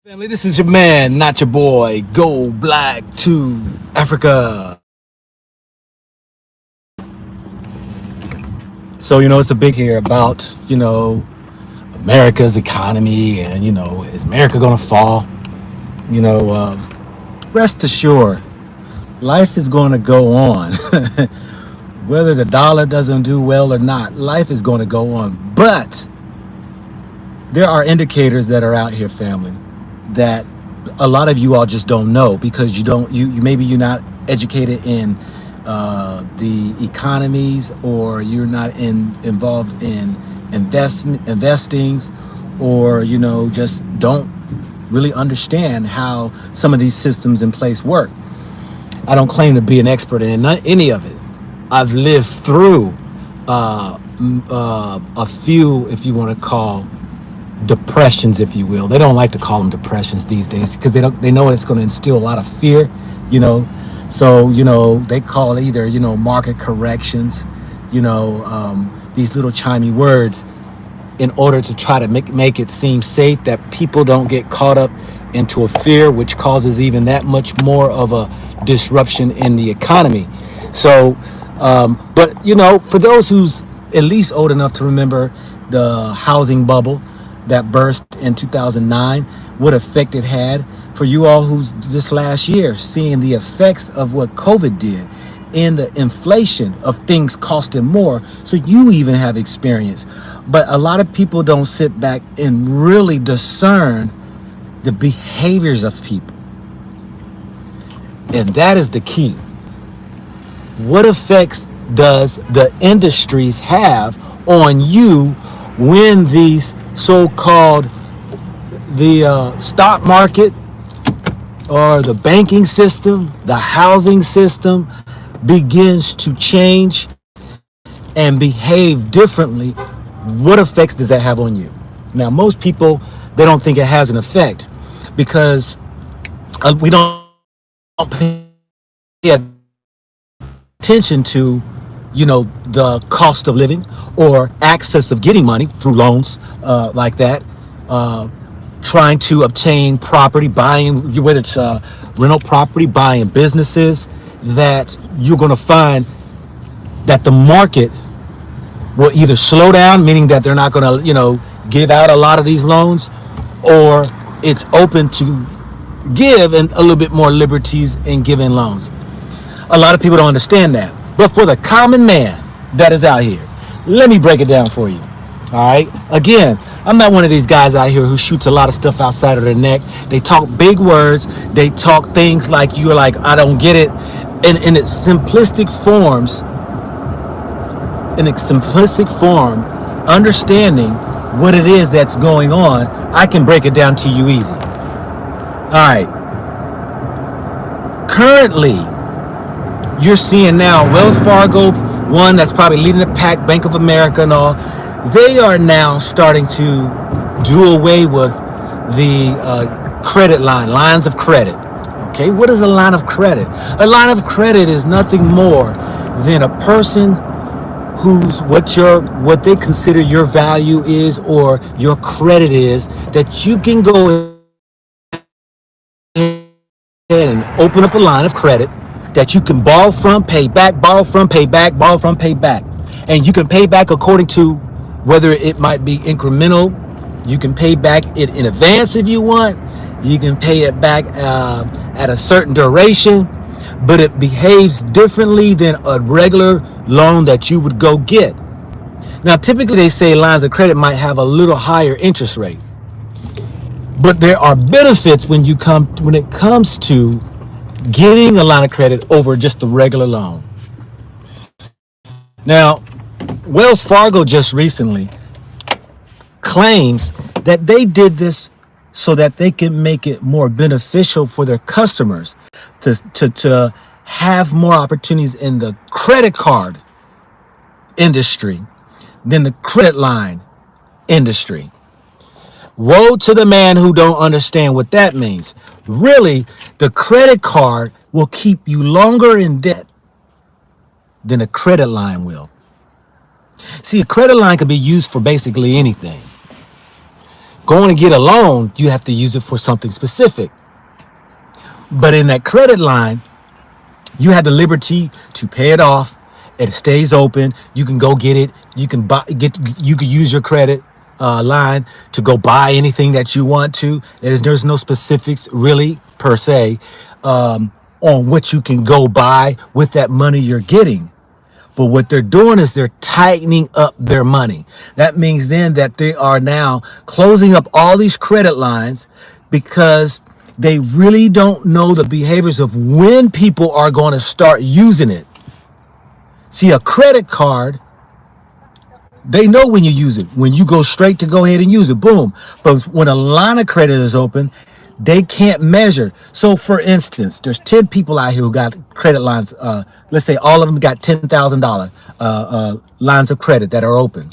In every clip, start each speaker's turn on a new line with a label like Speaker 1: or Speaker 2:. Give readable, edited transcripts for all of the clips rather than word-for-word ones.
Speaker 1: Family, this is your man, not your boy. Go Black to Africa. So, it's a big here about, America's economy and, is America going to fall? You know, uh, Rest assured, life is going to go on. Whether the dollar doesn't do well or not, life is going to go on. But there are indicators that are out here, family, that a lot of you all just don't know because you maybe you're not educated in the economies, or you're not involved in investings, or just don't really understand how some of these systems in place work. I don't claim to be an expert in any of it. I've lived through a few, if you want to call depressions, if you will. They don't like to call them depressions these days because they know it's going to instill a lot of fear, you know. So they call either market corrections, these little chimey words in order to try to make it seem safe, that people don't get caught up into a fear, which causes even that much more of a disruption in the economy. So, but for those who's at least old enough to remember the housing bubble that burst in 2009, what effect it had. For you all who's just last year seeing the effects of what COVID did in the inflation of things costing more, so you even have experience. But a lot of people don't sit back and really discern the behaviors of people. And that is the key. What effects does the industries have on you when these so-called the stock market or the banking system, the housing system begins to change and behave differently? What effects does that have on you? Now, most people, they don't think it has an effect because we don't pay attention to the cost of living or access of getting money through loans like that, trying to obtain property, buying, whether it's rental property, buying businesses, that you're going to find that the market will either slow down, meaning that they're not going to give out a lot of these loans, or it's open to give and a little bit more liberties in giving loans. A lot of people don't understand that. But for the common man that is out here, let me break it down for you. All right. Again, I'm not one of these guys out here who shoots a lot of stuff outside of their neck. They talk big words. They talk things like you're like, I don't get it. In its simplistic forms, understanding what it is that's going on, I can break it down to you easy. All right. Currently, you're seeing now Wells Fargo, one that's probably leading the pack, Bank of America and all, they are now starting to do away with the lines of credit. Okay, what is a line of credit? A line of credit is nothing more than a person who's what they consider your value is, or your credit is, that you can go ahead and open up a line of credit that you can borrow from, pay back, borrow from, pay back, borrow from, pay back. And you can pay back according to whether it might be incremental. You can pay back it in advance if you want. You can pay it back at a certain duration, but it behaves differently than a regular loan that you would go get. Now, typically they say lines of credit might have a little higher interest rate, but there are benefits when it comes to getting a line of credit over just a regular loan. Now, Wells Fargo just recently claims that they did this so that they can make it more beneficial for their customers to have more opportunities in the credit card industry than the credit line industry. Woe to the man who don't understand what that means. Really, the credit card will keep you longer in debt than a credit line will. See, a credit line can be used for basically anything. Going to get a loan, you have to use it for something specific. But in that credit line, you have the liberty to pay it off. It stays open. You can go get it. You can buy, you can use your credit line to go buy anything that you want to. There's no specifics really per se on what you can go buy with that money you're getting. But what they're doing is they're tightening up their money. That means then that they are now closing up all these credit lines because they really don't know the behaviors of when people are going to start using it. See, a credit card, they know when you use it, when you go straight to go ahead and use it, boom. But when a line of credit is open, they can't measure. So for instance, there's 10 people out here who got credit lines. Let's say all of them got $10,000 lines of credit that are open.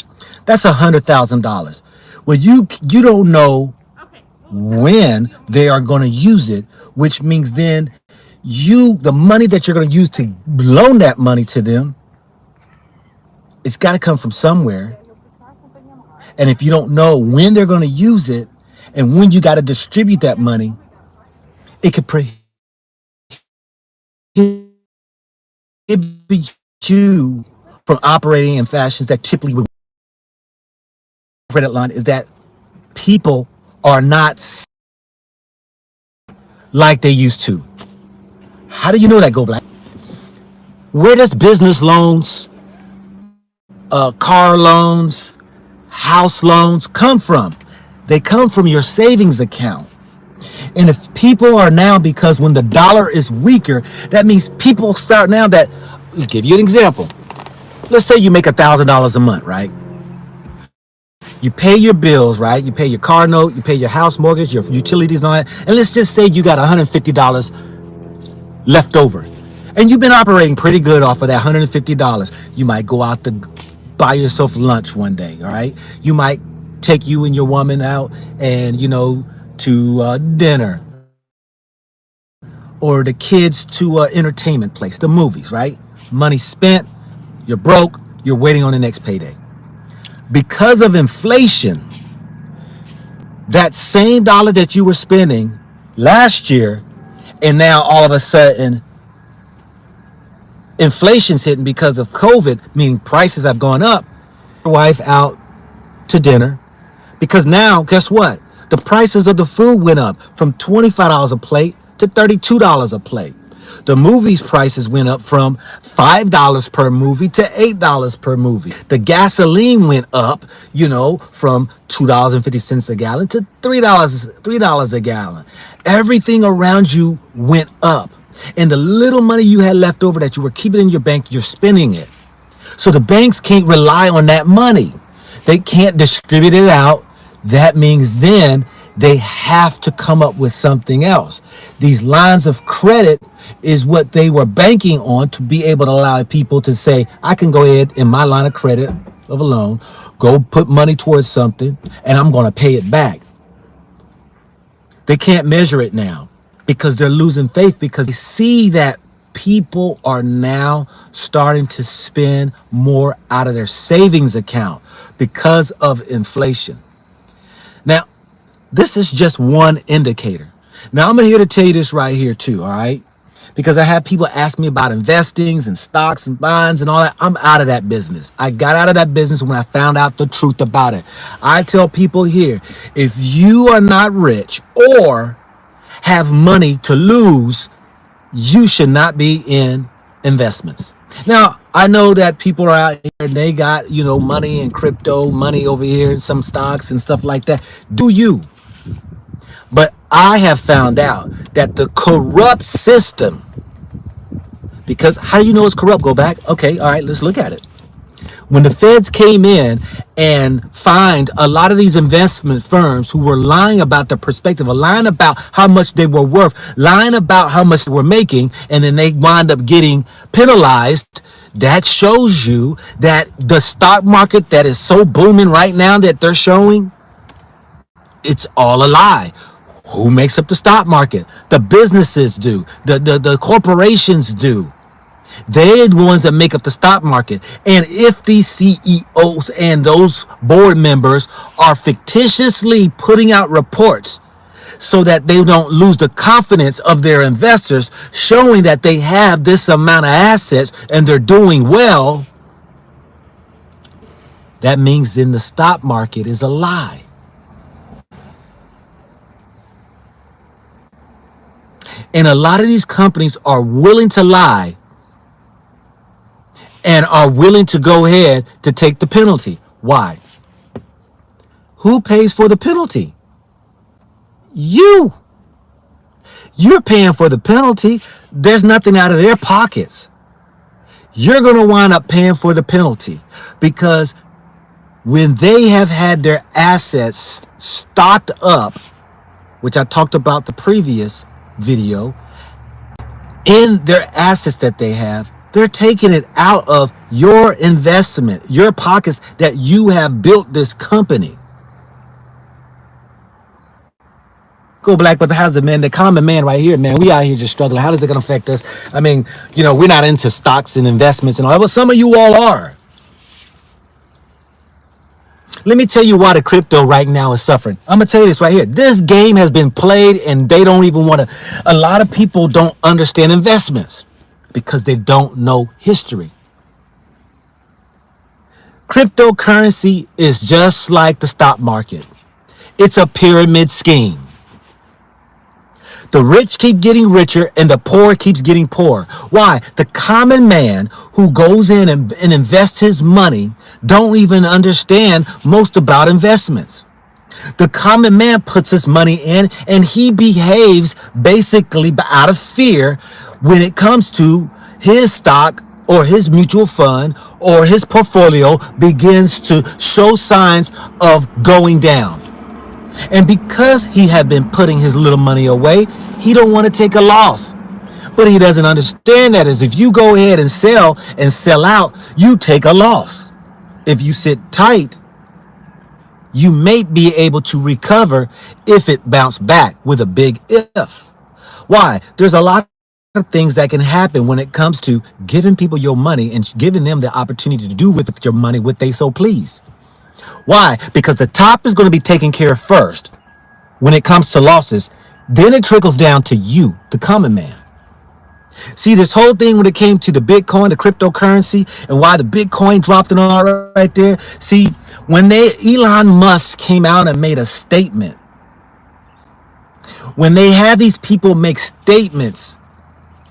Speaker 1: That's $100,000. Well, you don't know when they are going to use it, which means then the money that you're going to use to loan that money to them, it's got to come from somewhere. And if you don't know when they're going to use it and when you got to distribute that money, it could prohibit you from operating in fashions that typically would credit line is that people are not like they used to. How do you know that, Go Black? Where does business loans, car loans, house loans come from? They come from your savings account. And if people are now, because when the dollar is weaker, that means people start now that, let's give you an example. Let's say you make $1,000 a month, right? You pay your bills, right? You pay your car note, you pay your house mortgage, your utilities and all that. And let's just say you got $150 left over. And you've been operating pretty good off of that $150. You might go out to buy yourself lunch one day, all right? You might take you and your woman out and, to dinner. Or the kids to entertainment place, the movies, right? Money spent, you're broke, you're waiting on the next payday. Because of inflation, that same dollar that you were spending last year, and now all of a sudden, inflation's hitting because of COVID, meaning prices have gone up. Your wife out to dinner, because now, guess what? The prices of the food went up from $25 a plate to $32 a plate. The movies prices went up from $5 per movie to $8 per movie. The gasoline went up, from $2.50 a gallon to $3 a gallon. Everything around you went up. And the little money you had left over that you were keeping in your bank, you're spending it. So the banks can't rely on that money. They can't distribute it out. That means then they have to come up with something else. These lines of credit is what they were banking on to be able to allow people to say, I can go ahead in my line of credit of a loan, go put money towards something, and I'm going to pay it back. They can't measure it now because they're losing faith, because they see that people are now starting to spend more out of their savings account because of inflation. Now, this is just one indicator. Now, I'm here to tell you this right here too, all right? Because I have people ask me about investings and stocks and bonds and all that. I'm out of that business. I got out of that business when I found out the truth about it. I tell people here, if you are not rich or have money to lose, you should not be in investments. Now, I know that people are out here and they got, money in crypto, money over here in some stocks and stuff like that. Do you? But I have found out that the corrupt system, because how do you know it's corrupt? Go back. Okay, all right, let's look at it. When the feds came in and fined a lot of these investment firms who were lying about their perspective, lying about how much they were worth, lying about how much they were making, and then they wind up getting penalized, that shows you that the stock market that is so booming right now that they're showing, it's all a lie. Who makes up the stock market? The businesses do. The corporations do. They're the ones that make up the stock market. And if these CEOs and those board members are fictitiously putting out reports so that they don't lose the confidence of their investors, showing that they have this amount of assets and they're doing well, that means then the stock market is a lie. And a lot of these companies are willing to lie and are willing to go ahead to take the penalty. Why? Who pays for the penalty? You. You're paying for the penalty. There's nothing out of their pockets. You're going to wind up paying for the penalty because when they have had their assets stocked up, which I talked about the previous video, in their assets that they have, they're taking it out of your investment, your pockets that you have built this company. Go black, but how's it, man? The common man right here, man, we out here just struggling. How is it going to affect us? I mean, we're not into stocks and investments and all that, but some of you all are. Let me tell you why the crypto right now is suffering. I'm going to tell you this right here. This game has been played and they don't even want to. A lot of people don't understand investments because they don't know history. Cryptocurrency is just like the stock market. It's a pyramid scheme. The rich keep getting richer and the poor keeps getting poorer. Why? The common man who goes in and invests his money don't even understand most about investments. The common man puts his money in and he behaves basically out of fear when it comes to his stock or his mutual fund or his portfolio begins to show signs of going down. And because he had been putting his little money away, he don't want to take a loss. But he doesn't understand that is if you go ahead and sell out, you take a loss. If you sit tight, you may be able to recover if it bounced back with a big if. Why? There's a lot of things that can happen when it comes to giving people your money and giving them the opportunity to do with your money what they so please. Why? Because the top is going to be taken care of first when it comes to losses. Then it trickles down to you, the common man. See, this whole thing when it came to the Bitcoin, the cryptocurrency, and why the Bitcoin dropped and all right there. See, when Elon Musk came out and made a statement, when they have these people make statements,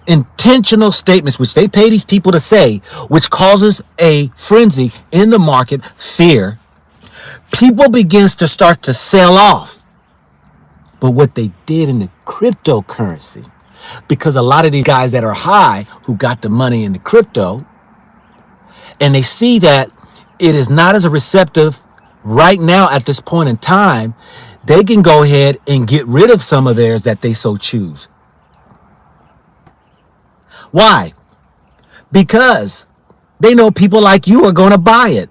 Speaker 1: intentional statements, which they pay these people to say, which causes a frenzy in the market, fear, people begins to start to sell off. But what they did in the cryptocurrency, because a lot of these guys that are high who got the money in the crypto, and they see that it is not as a receptive right now at this point in time, they can go ahead and get rid of some of theirs that they so choose. Why? Because they know people like you are going to buy it.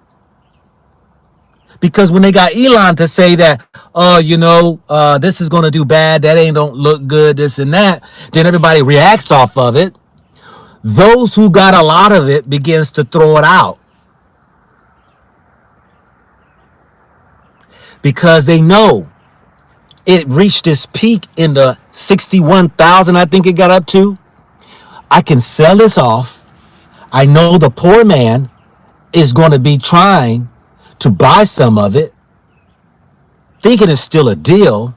Speaker 1: Because when they got Elon to say that, this is going to do bad, that don't look good, this and that, then everybody reacts off of it. Those who got a lot of it begins to throw it out. Because they know it reached this peak in the 61,000, I think it got up to. I can sell this off. I know the poor man is going to be trying to buy some of it, thinking it's still a deal.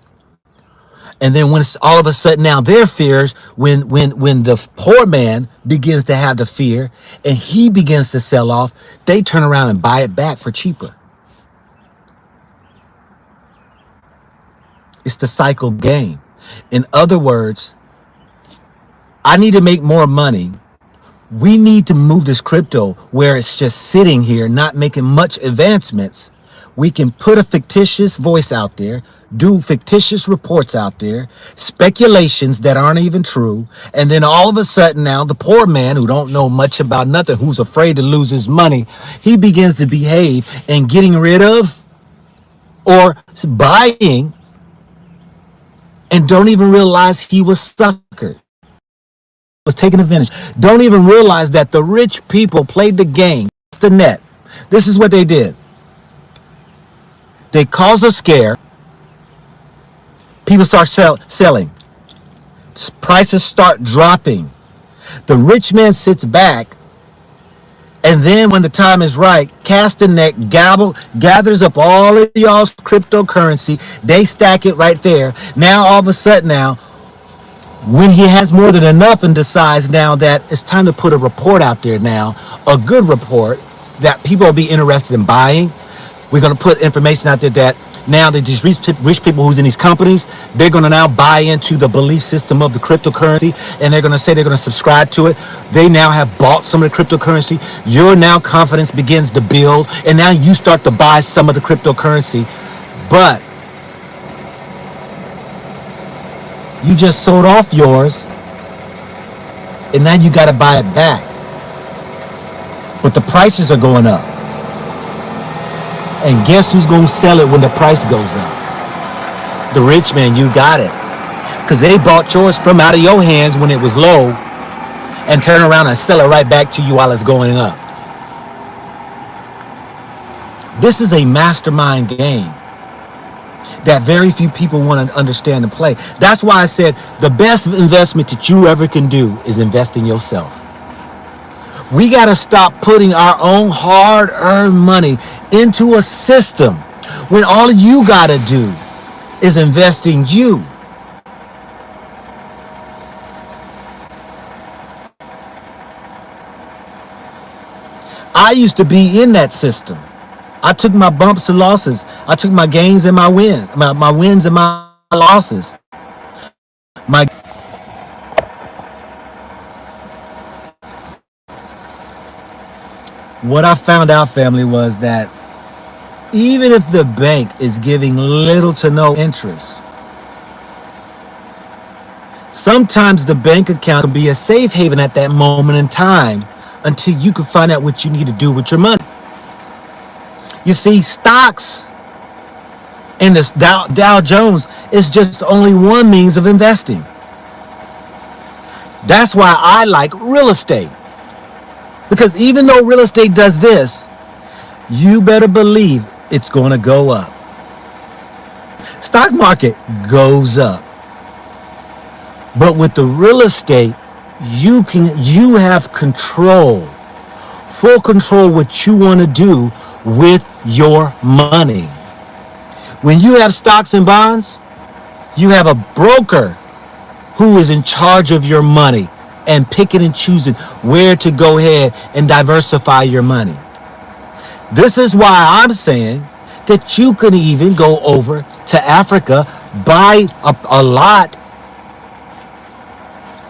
Speaker 1: And then when it's all of a sudden now their fears, when the poor man begins to have the fear and he begins to sell off, they turn around and buy it back for cheaper. It's the cycle game. In other words, I need to make more money. We need to move this crypto where it's just sitting here, not making much advancements. We can put a fictitious voice out there, do fictitious reports out there, speculations that aren't even true. And then all of a sudden now the poor man who don't know much about nothing, who's afraid to lose his money, he begins to behave and getting rid of or buying and don't even realize he was suckered. was taking advantage. Don't even realize that the rich people played the game, the net. This is what they did. They cause a scare. People start selling. Prices start dropping. The rich man sits back, and then when the time is right, casts the net, gathers up all of y'all's cryptocurrency. They stack it right there. Now, all of a sudden now, when he has more than enough and decides now that it's time to put a report out there now, a good report that people will be interested in buying. We're going to put information out there that now these rich people who's in these companies, they're going to now buy into the belief system of the cryptocurrency, and they're going to say they're going to subscribe to it. They now have bought some of the cryptocurrency. Your now confidence begins to build, and now you start to buy some of the cryptocurrency. But you just sold off yours, and now you got to buy it back. But the prices are going up. And guess who's going to sell it when the price goes up? The rich man. You got it. Because they bought yours from out of your hands when it was low and turn around and sell it right back to you while it's going up. This is a mastermind game that very few people want to understand and play. That's why I said the best investment that you ever can do is invest in yourself. We got to stop putting our own hard-earned money into a system when all you got to do is invest in you. I used to be in that system. I took my bumps and losses. I took my gains and my wins and my losses. What I found out, family, was that even if the bank is giving little to no interest, sometimes the bank account can be a safe haven at that moment in time until you can find out what you need to do with your money. You see, stocks and this Dow Jones is just only one means of investing. That's why I like real estate. Because even though real estate does this, you better believe it's going to go up. Stock market goes up. But with the real estate, you have control, full control what you want to do with your money. When you have stocks and bonds, you have a broker who is in charge of your money and picking and choosing where to go ahead and diversify your money. This is why I'm saying that you can even go over to Africa, buy a lot,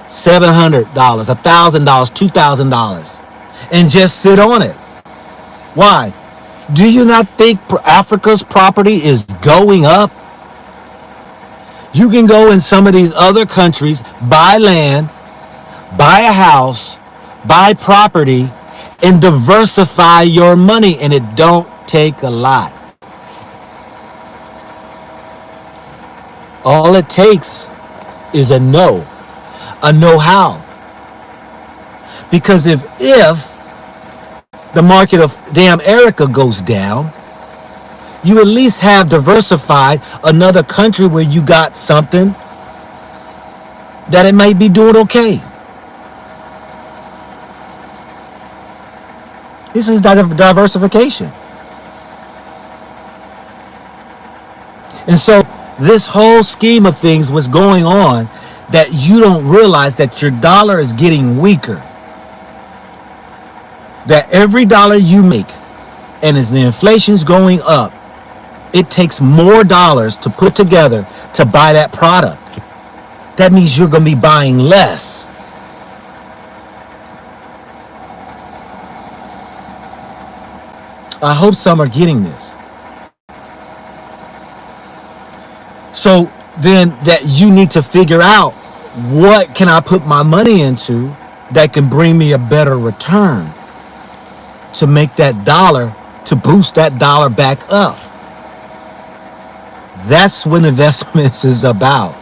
Speaker 1: $700, $1,000, $2,000, and just sit on it. Why? Do you not think Africa's property is going up? You can go in some of these other countries, buy land, buy a house, buy property, and diversify your money, and it don't take a lot. All it takes is a know-how. Because if the market of damn Erica goes down, you at least have diversified another country where you got something that it might be doing okay. This is diversification. And so this whole scheme of things was going on that you don't realize that your dollar is getting weaker. That every dollar you make, and as the inflation's going up, it takes more dollars to put together to buy that product. That means you're going to be buying less. I hope some are getting this. So then that you need to figure out, what can I put my money into that can bring me a better return to make that dollar, to boost that dollar back up. That's what investments is about.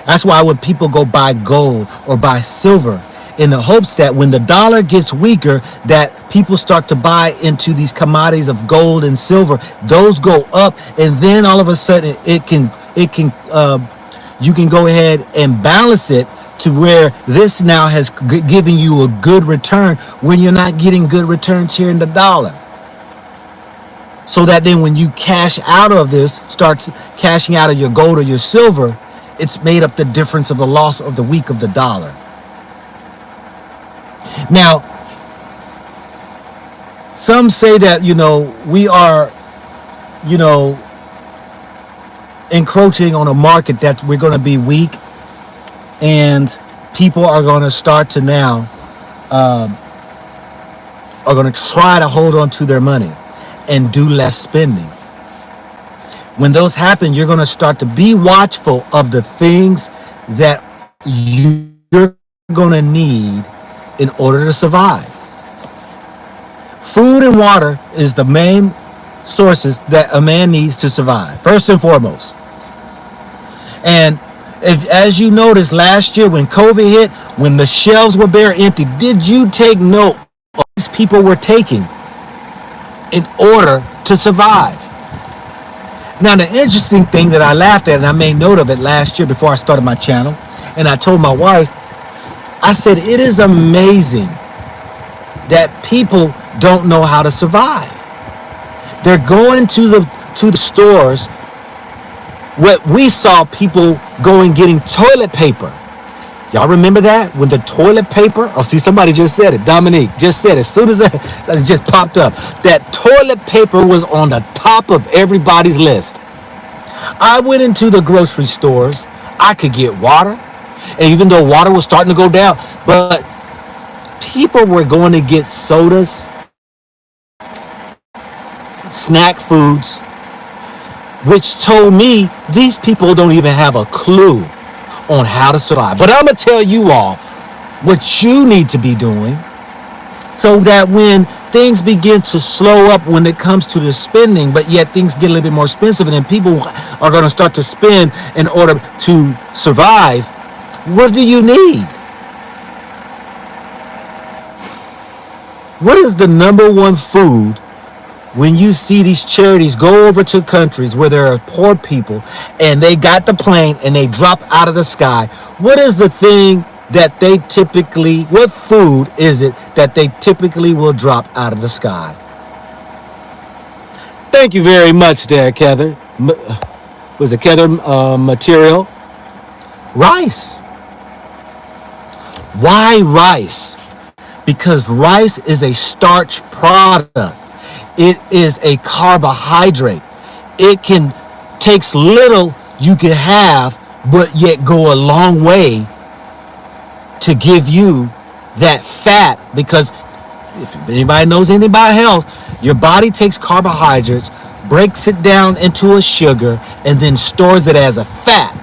Speaker 1: That's why when people go buy gold or buy silver, in the hopes that when the dollar gets weaker, that people start to buy into these commodities of gold and silver, those go up, and then all of a sudden you can go ahead and balance it to where this now has given you a good return when you're not getting good returns here in the dollar. So that then when you cash out of this, starts cashing out of your gold or your silver, it's made up the difference of the loss of the weak of the dollar. Now, some say that, we are, encroaching on a market that we're going to be weak, and people are going to start to now, are going to try to hold on to their money and do less spending. When those happen, you're going to start to be watchful of the things that you're going to need in order to survive. Food and water is the main sources that a man needs to survive, first and foremost. And as you noticed last year when COVID hit, when the shelves were bare empty, did you take note of what these people were taking in order to survive? Now, the interesting thing that I laughed at, and I made note of it last year before I started my channel, and I told my wife, I said, it is amazing that people don't know how to survive. They're going to the stores. What we saw people going getting toilet paper. Y'all remember that? When the toilet paper, oh, see, somebody just said it. Dominique just said it. As soon as it just popped up, that toilet paper was on the top of everybody's list. I went into the grocery stores. I could get water. And even though water was starting to go down, but people were going to get sodas, snack foods, which told me these people don't even have a clue on how to survive. But I'm going to tell you all what you need to be doing so that when things begin to slow up when it comes to the spending, but yet things get a little bit more expensive and people are going to start to spend in order to survive, what do you need? What is the number one food when you see these charities go over to countries where there are poor people and they got the plane and they drop out of the sky? What is the thing that they typically, what food is it that they typically will drop out of the sky? Thank you very much there, Heather. Was it Heather material? Rice. Why rice? Because rice is a starch product. It is a carbohydrate. It takes little you can have, but yet go a long way to give you that fat. Because if anybody knows anything about health, your body takes carbohydrates, breaks it down into a sugar, and then stores it as a fat.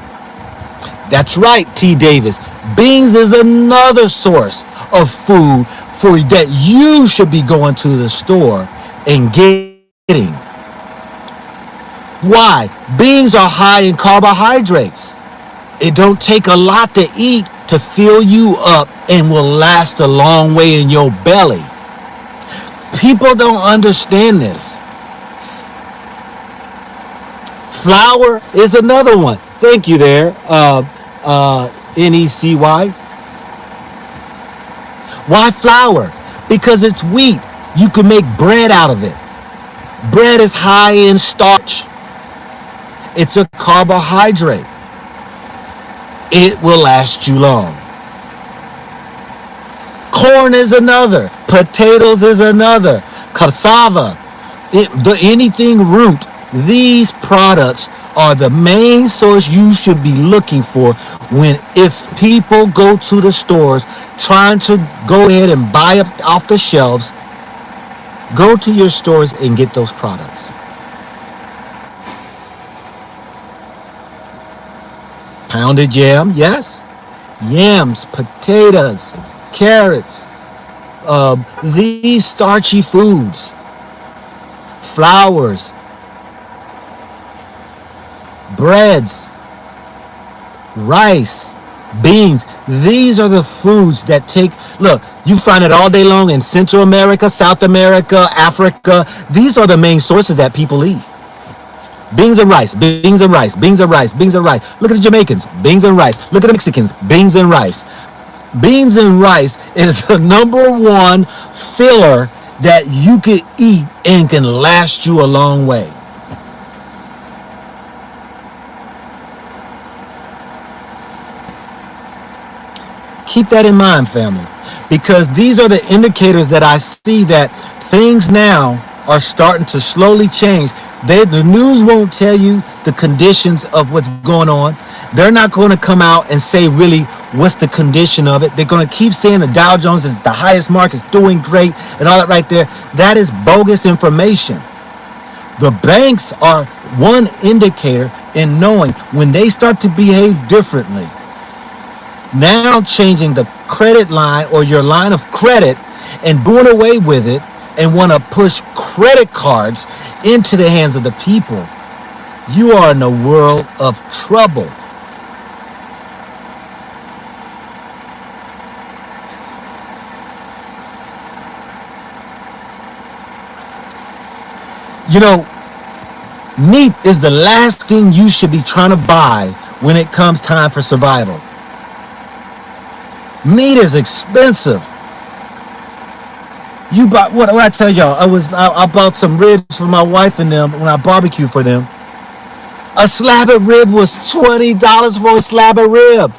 Speaker 1: That's right, T. Davis. Beans is another source of food for that you should be going to the store and getting. Why? Beans are high in carbohydrates. It don't take a lot to eat to fill you up and will last a long way in your belly. People don't understand this. Flour is another one. Thank you there, NECY. Why flour? Because it's wheat. You can make bread out of it. Bread is high in starch. It's a carbohydrate. It will last you long. Corn is another. Potatoes is another. Cassava. Anything root. These products are the main source you should be looking for if people go to the stores trying to go ahead and buy up off the shelves. Go to your stores and get those products. Pounded yam, yes. Yams, potatoes, carrots, these starchy foods, flours, breads, rice, beans. These are the foods that take, look, you find it all day long in Central America, South America, Africa. These are the main sources that people eat. Beans and rice, beans and rice, beans and rice, beans and rice. Look at the Jamaicans, beans and rice. Look at the Mexicans, beans and rice. Beans and rice is the number one filler that you can eat and can last you a long way. Keep that in mind, family, because these are the indicators that I see that things now are starting to slowly change. The news won't tell you the conditions of what's going on. They're not going to come out and say really what's the condition of it. They're going to keep saying the Dow Jones is the highest mark, is doing great, and all that right there. That is bogus information. The banks are one indicator in knowing when they start to behave differently. Now changing the credit line or your line of credit and doing away with it and want to push credit cards into the hands of the people, you are in a world of trouble. You know, meat is the last thing you should be trying to buy when it comes time for survival. Meat is expensive. You bought what I tell y'all? I bought some ribs for my wife and them when I barbecued for them. A slab of rib was $20 for a slab of rib.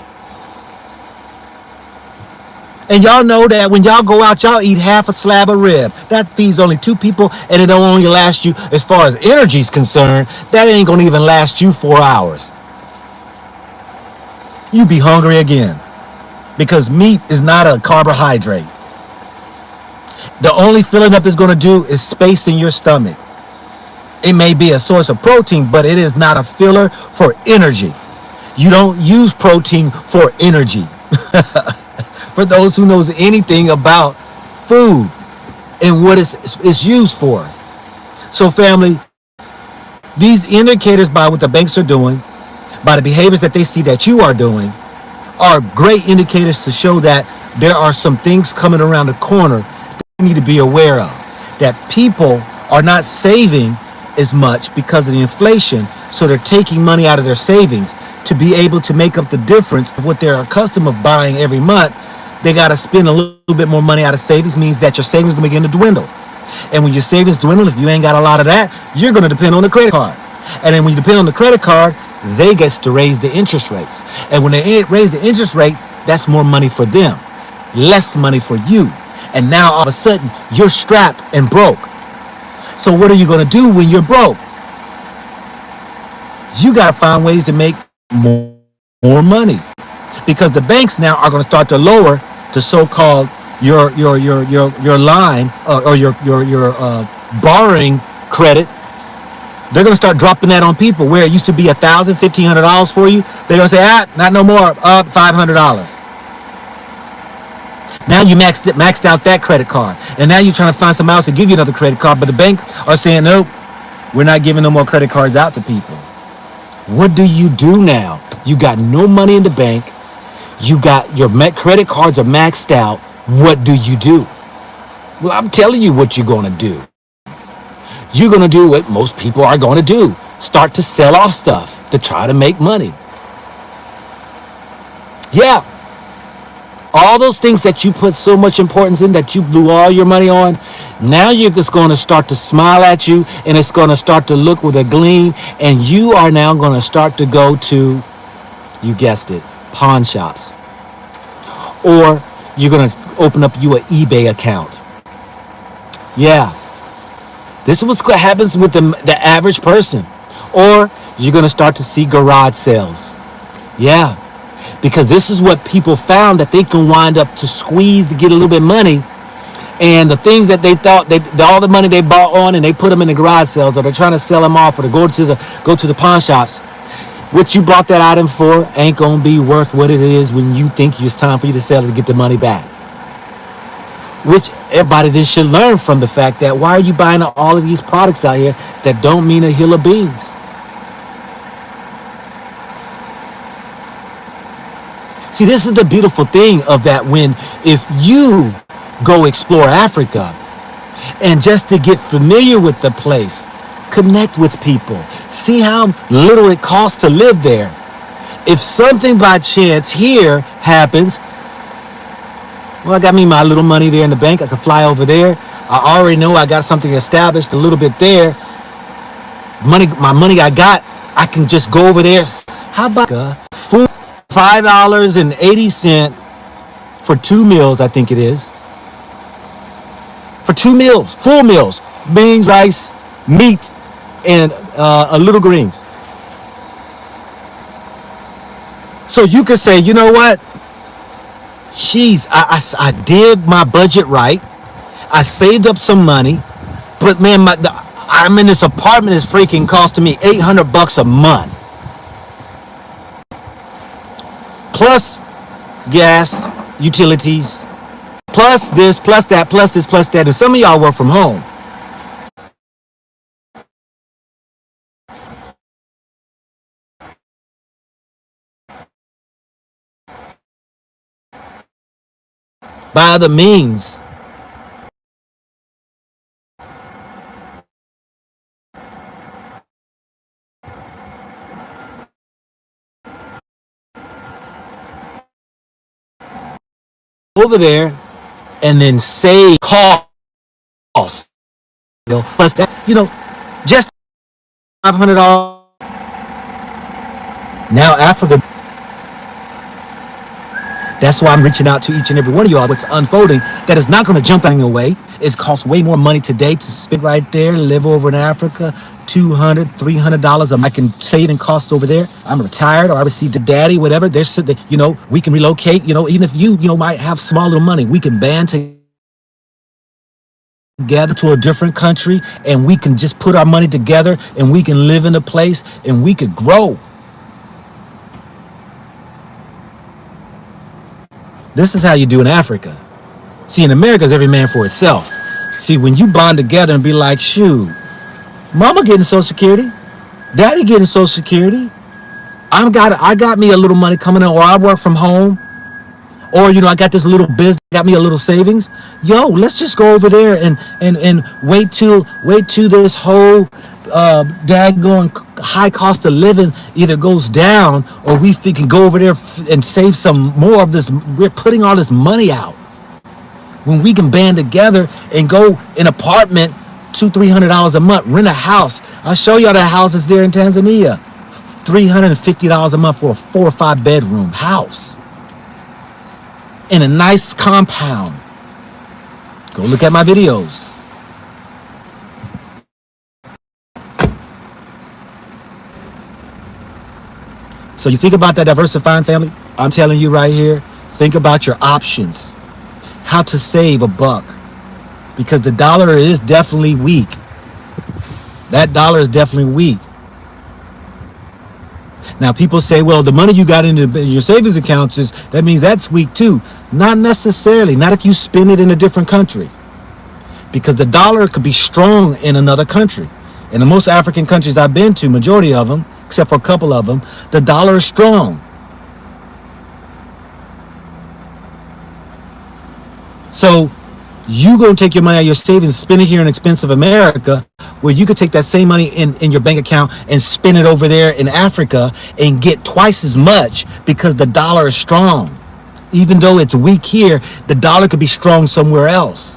Speaker 1: And y'all know that when y'all go out, y'all eat half a slab of rib. That feeds only 2 people, and it don't only last you, as far as energy is concerned, that ain't gonna even last you 4 hours. You be hungry again. Because meat is not a carbohydrate. The only filling up it's going to do is space in your stomach. It may be a source of protein, but it is not a filler for energy. You don't use protein for energy. For those who knows anything about food and what it's used for. So family, these indicators by what the banks are doing, by the behaviors that they see that you are doing, are great indicators to show that there are some things coming around the corner that you need to be aware of. That people are not saving as much because of the inflation, so they're taking money out of their savings to be able to make up the difference of what they're accustomed of buying every month. They got to spend a little bit more money out of savings, means that your savings are going to begin to dwindle. And when your savings dwindle, if you ain't got a lot of that, you're going to depend on the credit card. And then when you depend on the credit card, they get to raise the interest rates. And when they raise the interest rates, that's more money for them, less money for you. And now all of a sudden, you're strapped and broke. So what are you going to do when you're broke? You got to find ways to make more money. Because the banks now are going to start to lower the so-called your line or your borrowing credit. They're going to start dropping that on people where it used to be $1,000, $1,500 for you. They're going to say, not no more, up $500. Now you maxed out that credit card. And now you're trying to find somebody else to give you another credit card. But the banks are saying, nope, we're not giving no more credit cards out to people. What do you do now? You got no money in the bank. You got your credit cards are maxed out. What do you do? Well, I'm telling you what you're going to do. You're going to do what most people are going to do. Start to sell off stuff to try to make money. Yeah. All those things that you put so much importance in, that you blew all your money on, now you're just going to start to smile at you, and it's going to start to look with a gleam, and you are now going to start to go to, you guessed it, pawn shops. Or you're going to open up you an eBay account. Yeah. This is what happens with the average person. Or you're going to start to see garage sales. Yeah. Because this is what people found, that they can wind up to squeeze to get a little bit of money. And the things that they thought, all the money they bought on, and they put them in the garage sales, or they're trying to sell them off, or to go to the pawn shops. What you bought that item for ain't going to be worth what it is when you think it's time for you to sell it to get the money back. Which everybody then should learn from the fact that, why are you buying all of these products out here that don't mean a hill of beans? See, this is the beautiful thing of that, when if you go explore Africa and just to get familiar with the place, connect with people, see how little it costs to live there. If something by chance here happens, well, I got me my little money there in the bank. I can fly over there. I already know I got something established a little bit there. My money I got, I can just go over there. How about food? $5.80 for 2 meals, I think it is. For 2 meals, full meals, beans, rice, meat, and a little greens. So you could say, you know what? Jeez, I did my budget right. I saved up some money, but man, I'm in this apartment that's freaking costing me $800 a month. Plus gas, utilities, plus this, plus that, plus this, plus that. And some of y'all work from home. By other means, over there and then save costs, plus that, just $500. Now Africa. That's why I'm reaching out to each and every one of y'all. What's unfolding that is not going to jump on your way. It costs way more money today to spend right there, live over in Africa, $200, $300 a month. I can save and cost over there. I'm retired, or I received a daddy, whatever. There's, we can relocate. Even if you might have small little money, we can band together to a different country, and we can just put our money together, and we can live in a place, and we could grow. This is how you do in Africa. See, in America, it's every man for itself. See, when you bond together and be like, shoot, mama getting Social Security, daddy getting Social Security, I got me a little money coming in, or I work from home, or I got this little business, got me a little savings. Yo, let's just go over there and wait till this whole daggone high cost of living either goes down, or we can go over there and save some more of this. We're putting all this money out when we can band together and go an apartment, $200-$300 a month, rent a house. I'll show y'all the houses there in Tanzania, $350 a month for a 4 or 5 bedroom house in a nice compound. Go look at my videos. So you think about that diversifying, family? I'm telling you right here, think about your options. How to save a buck. Because the dollar is definitely weak. That dollar is definitely weak. Now people say, well, the money you got in your savings accounts, that means that's weak too. Not necessarily. Not if you spend it in a different country. Because the dollar could be strong in another country. In the most African countries I've been to, majority of them, except for a couple of them, the dollar is strong. So you gonna take your money out of your savings and spend it here in expensive America, where you could take that same money in your bank account and spend it over there in Africa and get twice as much, because the dollar is strong. Even though it's weak here, the dollar could be strong somewhere else.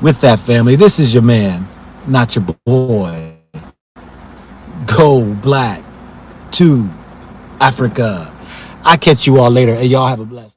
Speaker 1: With that, family, this is your man, not your boy. Go black to Africa. I catch you all later, and y'all have a blessed